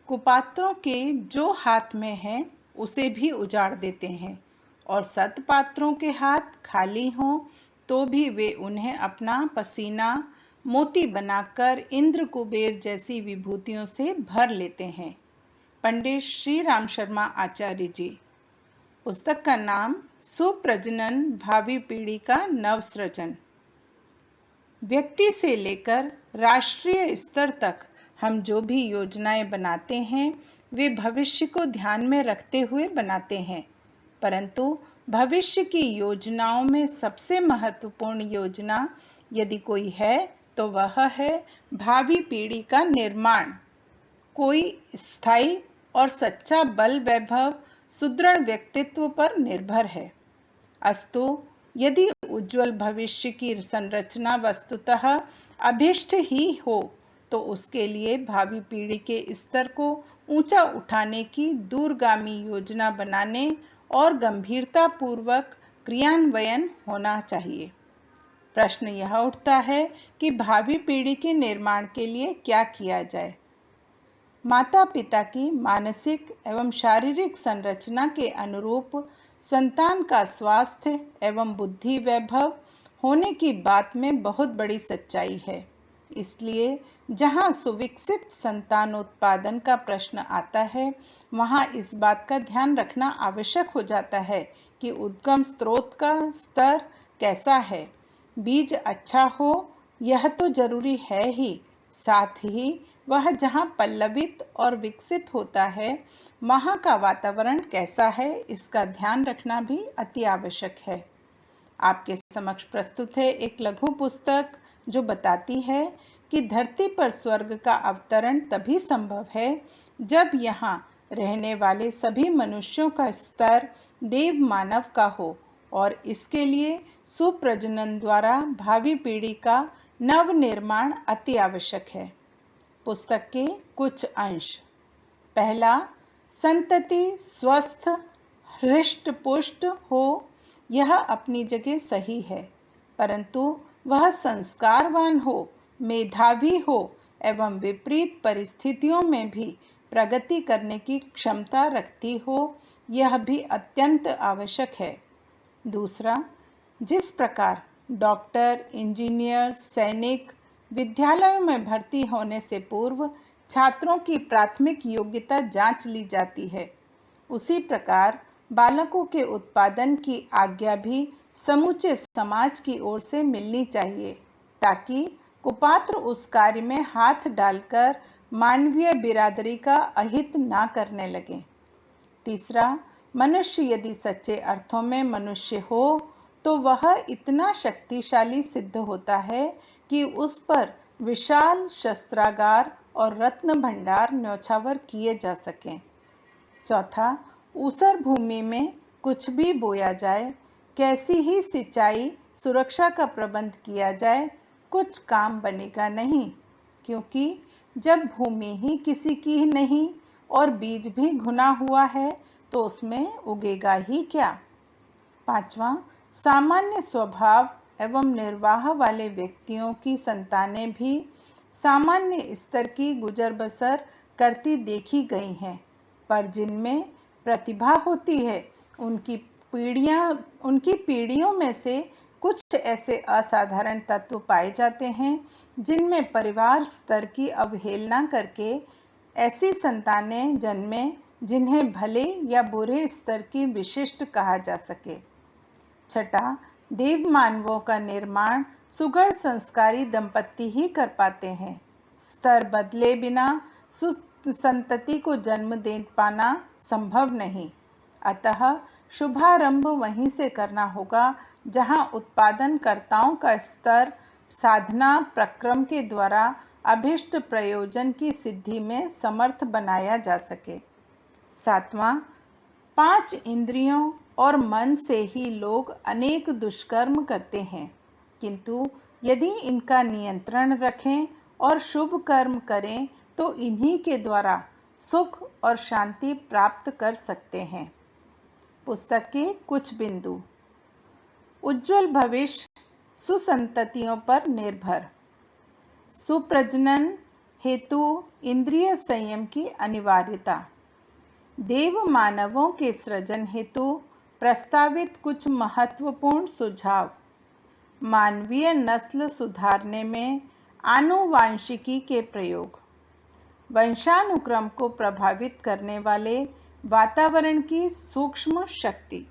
कुपात्रों के जो हाथ में है उसे भी उजाड़ देते हैं, और सत्पात्रों के हाथ खाली हों तो भी वे उन्हें अपना पसीना मोती बनाकर इंद्र कुबेर जैसी विभूतियों से भर लेते हैं। पंडित श्री राम शर्मा आचार्य जी। पुस्तक का नाम सुप्रजनन, भावी पीढ़ी का नवसृजन। व्यक्ति से लेकर राष्ट्रीय स्तर तक हम जो भी योजनाएं बनाते हैं वे भविष्य को ध्यान में रखते हुए बनाते हैं, परंतु भविष्य की योजनाओं में सबसे महत्वपूर्ण योजना यदि कोई है तो वह है भावी पीढ़ी का निर्माण। कोई स्थायी और सच्चा बल वैभव सुदृढ़ व्यक्तित्व पर निर्भर है। अस्तु यदि उज्जवल भविष्य की संरचना वस्तुतः अभीष्ट ही हो तो उसके लिए भावी पीढ़ी के स्तर को ऊंचा उठाने की दूरगामी योजना बनाने और गंभीरतापूर्वक क्रियान्वयन होना चाहिए। प्रश्न यह उठता है कि भावी पीढ़ी के निर्माण के लिए क्या किया जाए। माता पिता की मानसिक एवं शारीरिक संरचना के अनुरूप संतान का स्वास्थ्य एवं बुद्धि वैभव होने की बात में बहुत बड़ी सच्चाई है। इसलिए जहाँ सुविकसित संतानोत्पादन का प्रश्न आता है वहाँ इस बात का ध्यान रखना आवश्यक हो जाता है कि उद्गम स्रोत का स्तर कैसा है। बीज अच्छा हो यह तो जरूरी है ही, साथ ही वह जहाँ पल्लवित और विकसित होता है वहाँ का वातावरण कैसा है इसका ध्यान रखना भी अति आवश्यक है। आपके समक्ष प्रस्तुत है एक लघु पुस्तक जो बताती है कि धरती पर स्वर्ग का अवतरण तभी संभव है जब यहाँ रहने वाले सभी मनुष्यों का स्तर देव मानव का हो, और इसके लिए सुप्रजनन द्वारा भावी पीढ़ी का नव निर्माण अति आवश्यक है। पुस्तक के कुछ अंश। पहला, संतति स्वस्थ हृष्ट पुष्ट हो यह अपनी जगह सही है, परंतु वह संस्कारवान हो, मेधावी हो एवं विपरीत परिस्थितियों में भी प्रगति करने की क्षमता रखती हो, यह भी अत्यंत आवश्यक है। दूसरा, जिस प्रकार डॉक्टर, इंजीनियर, सैनिक विद्यालयों में भर्ती होने से पूर्व छात्रों की प्राथमिक योग्यता जांच ली जाती है, उसी प्रकार बालकों के उत्पादन की आज्ञा भी समूचे समाज की ओर से मिलनी चाहिए, ताकि कुपात्र उस कार्य में हाथ डालकर मानवीय बिरादरी का अहित ना करने लगे। तीसरा, मनुष्य यदि सच्चे अर्थों में मनुष्य हो तो वह इतना शक्तिशाली सिद्ध होता है कि उस पर विशाल शस्त्रागार और रत्न भंडार न्यौछावर किए जा सकें। चौथा, ऊसर भूमि में कुछ भी बोया जाए, कैसी ही सिंचाई सुरक्षा का प्रबंध किया जाए, कुछ काम बनेगा नहीं, क्योंकि जब भूमि ही किसी की नहीं और बीज भी घुना हुआ है तो उसमें उगेगा ही क्या। पांचवा, सामान्य स्वभाव एवं निर्वाह वाले व्यक्तियों की संतानें भी सामान्य स्तर की गुजर बसर करती देखी गई हैं, पर जिनमें प्रतिभा होती है उनकी पीढ़ियों में से कुछ ऐसे असाधारण तत्व पाए जाते हैं जिनमें परिवार स्तर की अवहेलना करके ऐसी संतानें जन्में जिन्हें भले या बुरे स्तर की विशिष्ट कहा जा सके। छठा, देव मानवों का निर्माण सुगढ़ संस्कारी दंपति ही कर पाते हैं। स्तर बदले बिना संतति को जन्म दे पाना संभव नहीं, अतः शुभारंभ वहीं से करना होगा जहां उत्पादनकर्ताओं का स्तर साधना प्रक्रम के द्वारा अभिष्ट प्रयोजन की सिद्धि में समर्थ बनाया जा सके। सातवां, 5 इंद्रियों और मन से ही लोग अनेक दुष्कर्म करते हैं, किंतु यदि इनका नियंत्रण रखें और शुभ कर्म करें तो इन्हीं के द्वारा सुख और शांति प्राप्त कर सकते हैं। पुस्तक के कुछ बिंदु। उज्जवल भविष्य सुसंततियों पर निर्भर। सुप्रजनन हेतु इंद्रिय संयम की अनिवार्यता। देव मानवों के सृजन हेतु प्रस्तावित कुछ महत्वपूर्ण सुझाव। मानवीय नस्ल सुधारने में आनुवांशिकी के प्रयोग। वंशानुक्रम को प्रभावित करने वाले वातावरण की सूक्ष्म शक्ति।